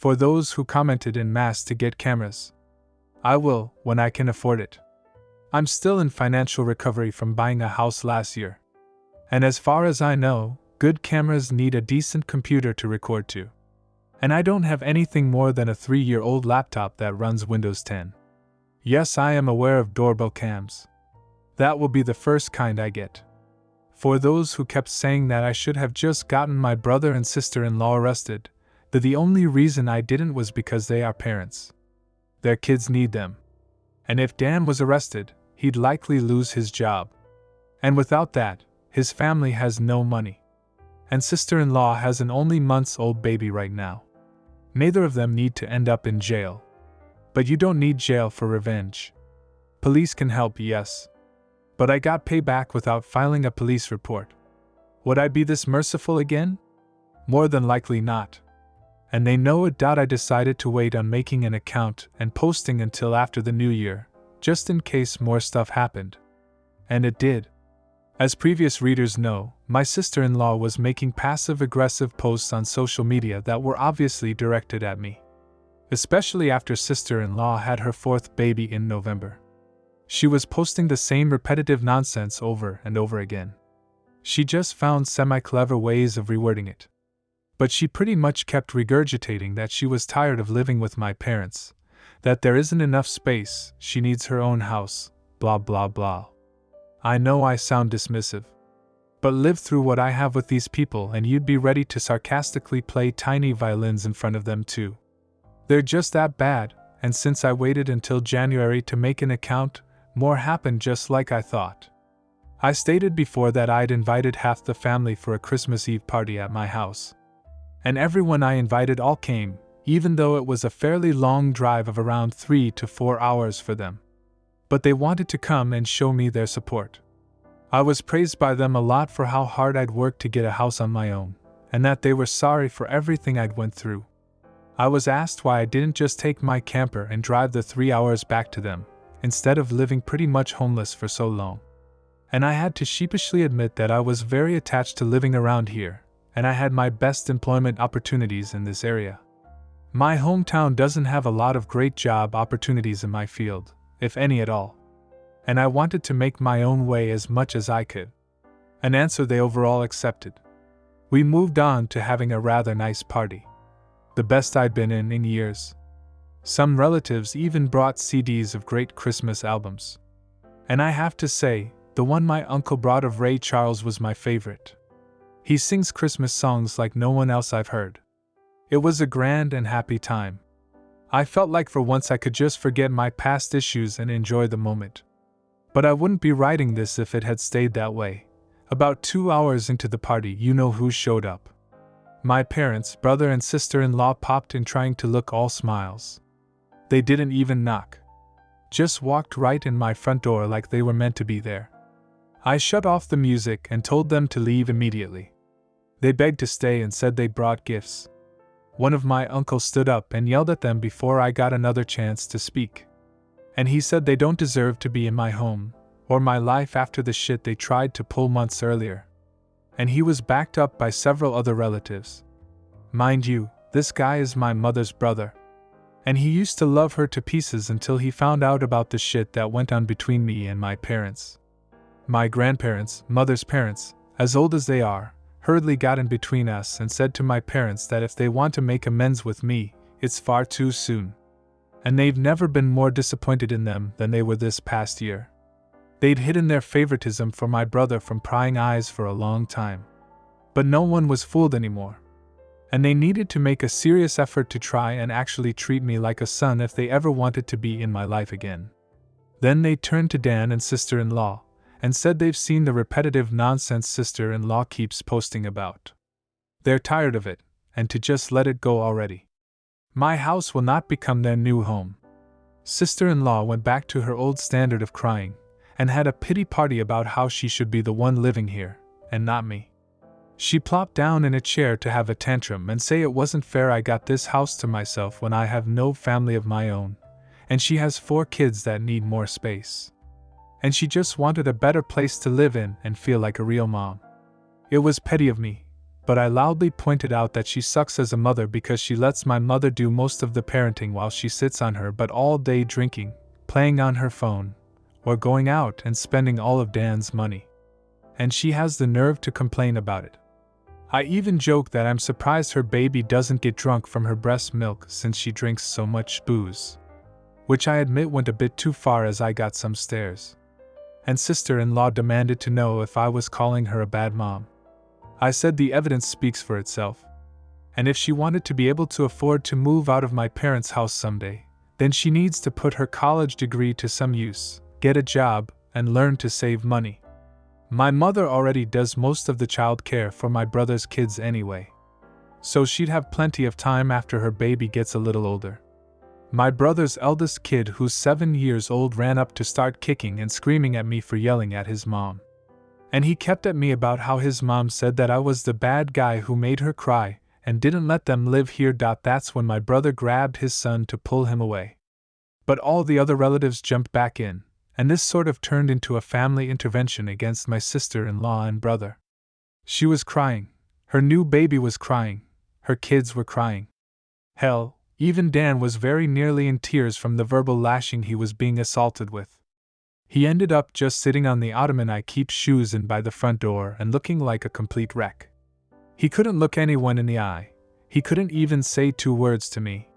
For those who commented en masse to get cameras. I will, when I can afford it. I'm still in financial recovery from buying a house last year. And as far as I know, good cameras need a decent computer to record to. And I don't have anything more than a 3-year-old laptop that runs Windows 10. Yes, I am aware of doorbell cams. That will be the first kind I get. For those who kept saying that I should have just gotten my brother and sister-in-law arrested, that the only reason I didn't was because they are parents. Their kids need them. And if Dan was arrested, he'd likely lose his job. And without that, his family has no money. And sister-in-law has an only months-old baby right now. Neither of them need to end up in jail. But you don't need jail for revenge. Police can help, yes. But I got payback without filing a police report. Would I be this merciful again? More than likely not. And they know it. I decided to wait on making an account and posting until after the new year, just in case more stuff happened. And it did. As previous readers know, my sister-in-law was making passive-aggressive posts on social media that were obviously directed at me. Especially after sister-in-law had her 4th baby in November. She was posting the same repetitive nonsense over and over again. She just found semi-clever ways of rewording it. But she pretty much kept regurgitating that she was tired of living with my parents, that there isn't enough space, she needs her own house, blah blah blah. I know I sound dismissive. But live through what I have with these people and you'd be ready to sarcastically play tiny violins in front of them too. They're just that bad, and since I waited until January to make an account, more happened just like I thought. I stated before that I'd invited half the family for a Christmas Eve party at my house. And everyone I invited all came, even though it was a fairly long drive of around 3 to 4 hours for them. But they wanted to come and show me their support. I was praised by them a lot for how hard I'd worked to get a house on my own, and that they were sorry for everything I'd went through. I was asked why I didn't just take my camper and drive the 3 hours back to them, instead of living pretty much homeless for so long. And I had to sheepishly admit that I was very attached to living around here, and I had my best employment opportunities in this area. My hometown doesn't have a lot of great job opportunities in my field, if any at all. And I wanted to make my own way as much as I could. An answer they overall accepted. We moved on to having a rather nice party. The best I'd been in years. Some relatives even brought CDs of great Christmas albums. And I have to say, the one my uncle brought of Ray Charles was my favorite. He sings Christmas songs like no one else I've heard. It was a grand and happy time. I felt like for once I could just forget my past issues and enjoy the moment. But I wouldn't be writing this if it had stayed that way. About 2 hours into the party, you know who showed up. My parents, brother and sister-in-law popped in trying to look all smiles. They didn't even knock. Just walked right in my front door like they were meant to be there. I shut off the music and told them to leave immediately. They begged to stay and said they brought gifts. One of my uncles stood up and yelled at them before I got another chance to speak. And he said they don't deserve to be in my home, or my life after the shit they tried to pull months earlier. And he was backed up by several other relatives. Mind you, this guy is my mother's brother. And he used to love her to pieces until he found out about the shit that went on between me and my parents. My grandparents, mother's parents, as old as they are, hurriedly got in between us and said to my parents that if they want to make amends with me, it's far too soon. And they've never been more disappointed in them than they were this past year. They'd hidden their favoritism for my brother from prying eyes for a long time. But no one was fooled anymore. And they needed to make a serious effort to try and actually treat me like a son if they ever wanted to be in my life again. Then they turned to Dan and sister-in-law, and said they've seen the repetitive nonsense sister-in-law keeps posting about. They're tired of it, and to just let it go already. My house will not become their new home. Sister-in-law went back to her old standard of crying, and had a pity party about how she should be the one living here, and not me. She plopped down in a chair to have a tantrum and say it wasn't fair I got this house to myself when I have no family of my own, and she has 4 kids that need more space. And she just wanted a better place to live in and feel like a real mom. It was petty of me, but I loudly pointed out that she sucks as a mother because she lets my mother do most of the parenting while she sits on her butt all day drinking, playing on her phone, or going out and spending all of Dan's money. And she has the nerve to complain about it. I even joke that I'm surprised her baby doesn't get drunk from her breast milk since she drinks so much booze. Which I admit went a bit too far as I got some stares. And sister-in-law demanded to know if I was calling her a bad mom. I said the evidence speaks for itself. And if she wanted to be able to afford to move out of my parents' house someday, then she needs to put her college degree to some use, get a job, and learn to save money. My mother already does most of the child care for my brother's kids anyway. So she'd have plenty of time after her baby gets a little older. My brother's eldest kid, who's 7 years old, ran up to start kicking and screaming at me for yelling at his mom. And he kept at me about how his mom said that I was the bad guy who made her cry and didn't let them live here. That's when my brother grabbed his son to pull him away. But all the other relatives jumped back in, and this sort of turned into a family intervention against my sister-in-law and brother. She was crying, her new baby was crying, her kids were crying. Hell, even Dan was very nearly in tears from the verbal lashing he was being assaulted with. He ended up just sitting on the ottoman I keep shoes in by the front door and looking like a complete wreck. He couldn't look anyone in the eye, he couldn't even say 2 words to me.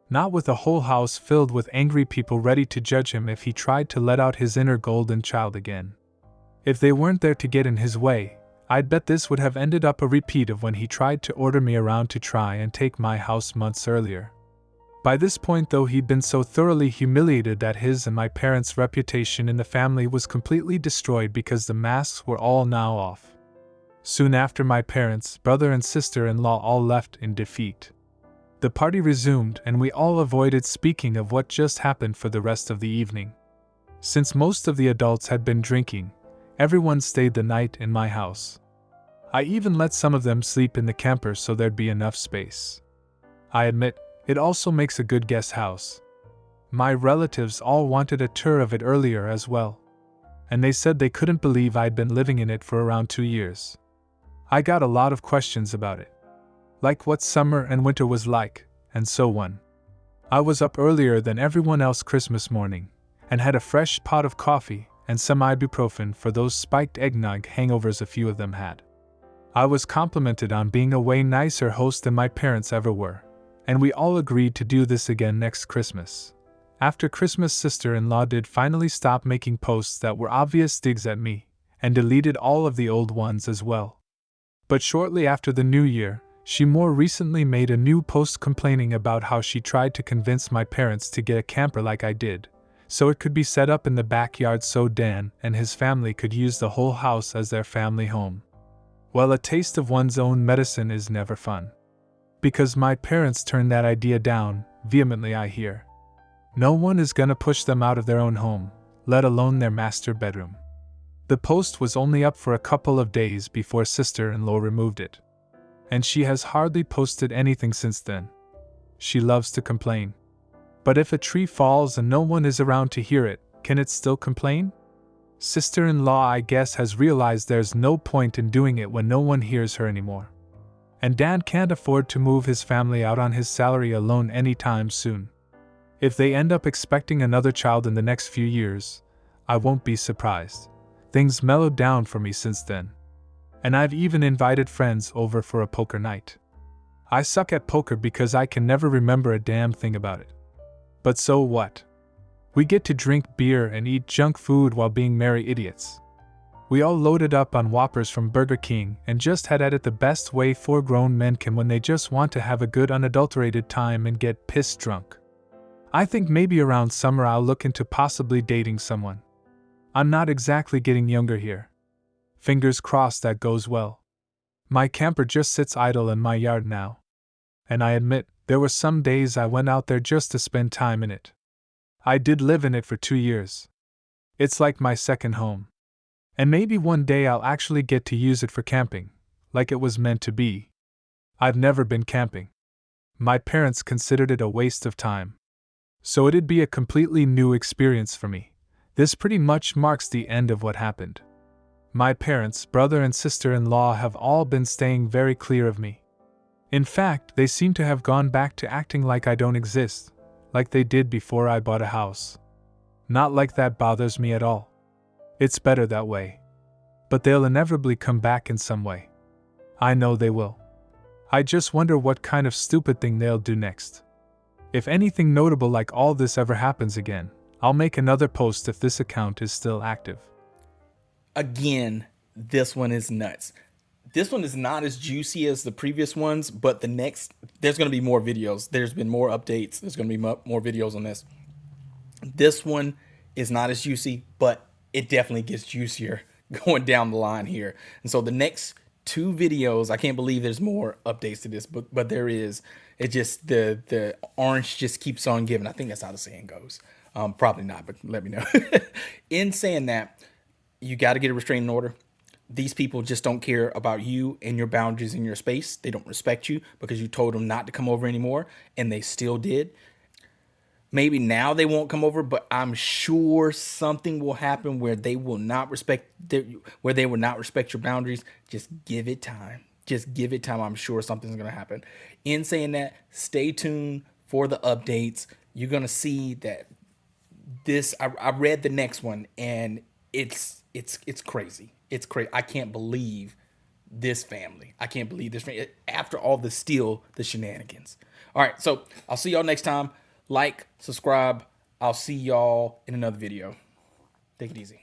Not with a whole house filled with angry people ready to judge him if he tried to let out his inner golden child again. If they weren't there to get in his way, I'd bet this would have ended up a repeat of when he tried to order me around to try and take my house months earlier. By this point, though, he'd been so thoroughly humiliated that his and my parents' reputation in the family was completely destroyed because the masks were all now off. Soon after, my parents, brother and sister-in-law all left in defeat. The party resumed, and we all avoided speaking of what just happened for the rest of the evening. Since most of the adults had been drinking, everyone stayed the night in my house. I even let some of them sleep in the camper so there'd be enough space. I admit, it also makes a good guest house. My relatives all wanted a tour of it earlier as well, and they said they couldn't believe I'd been living in it for around 2 years. I got a lot of questions about it, like what summer and winter was like, and so on. I was up earlier than everyone else Christmas morning, and had a fresh pot of coffee and some ibuprofen for those spiked eggnog hangovers a few of them had. I was complimented on being a way nicer host than my parents ever were, and we all agreed to do this again next Christmas. After Christmas, sister-in-law did finally stop making posts that were obvious digs at me, and deleted all of the old ones as well. But shortly after the new year, she more recently made a new post complaining about how she tried to convince my parents to get a camper like I did, so it could be set up in the backyard so Dan and his family could use the whole house as their family home. Well, a taste of one's own medicine is never fun. Because my parents turned that idea down, vehemently I hear. No one is gonna push them out of their own home, let alone their master bedroom. The post was only up for a couple of days before sister-in-law removed it. And she has hardly posted anything since then. She loves to complain. But if a tree falls and no one is around to hear it, can it still complain? Sister-in-law, I guess, has realized there's no point in doing it when no one hears her anymore. And Dan can't afford to move his family out on his salary alone anytime soon. If they end up expecting another child in the next few years, I won't be surprised. Things mellowed down for me since then. And I've even invited friends over for a poker night. I suck at poker because I can never remember a damn thing about it. But so what? We get to drink beer and eat junk food while being merry idiots. We all loaded up on Whoppers from Burger King and just had at it the best way 4 grown men can when they just want to have a good unadulterated time and get pissed drunk. I think maybe around summer I'll look into possibly dating someone. I'm not exactly getting younger here. Fingers crossed that goes well. My camper just sits idle in my yard now. And I admit, there were some days I went out there just to spend time in it. I did live in it for 2 years. It's like my second home. And maybe one day I'll actually get to use it for camping, like it was meant to be. I've never been camping. My parents considered it a waste of time. So it'd be a completely new experience for me. This pretty much marks the end of what happened. My parents, brother, and sister-in-law have all been staying very clear of me. In fact, they seem to have gone back to acting like I don't exist, like they did before I bought a house. Not like that bothers me at all. It's better that way. But they'll inevitably come back in some way. I know they will. I just wonder what kind of stupid thing they'll do next. If anything notable like all this ever happens again, I'll make another post if this account is still active. Again, this one is nuts. This one is not as juicy as the previous ones, but the next, there's going to be more videos. There's been more updates. There's going to be more videos on this. This one is not as juicy, but it definitely gets juicier going down the line here. And so the next 2 videos, I can't believe there's more updates to this, but there is. It just, the orange just keeps on giving. I think that's how the saying goes. Probably not, but let me know. In saying that, you got to get a restraining order. These people just don't care about you and your boundaries in your space. They don't respect you because you told them not to come over anymore, and they still did. Maybe now they won't come over, but I'm sure something will happen where they will not respect your boundaries. Just give it time. Just give it time. I'm sure something's going to happen. In saying that, stay tuned for the updates. You're going to see that this, I read the next one, and it's crazy. It's crazy. I can't believe this family. I can't believe this family. After all the shenanigans. All right, so I'll see y'all next time. Like, subscribe. I'll see y'all in another video. Take it easy.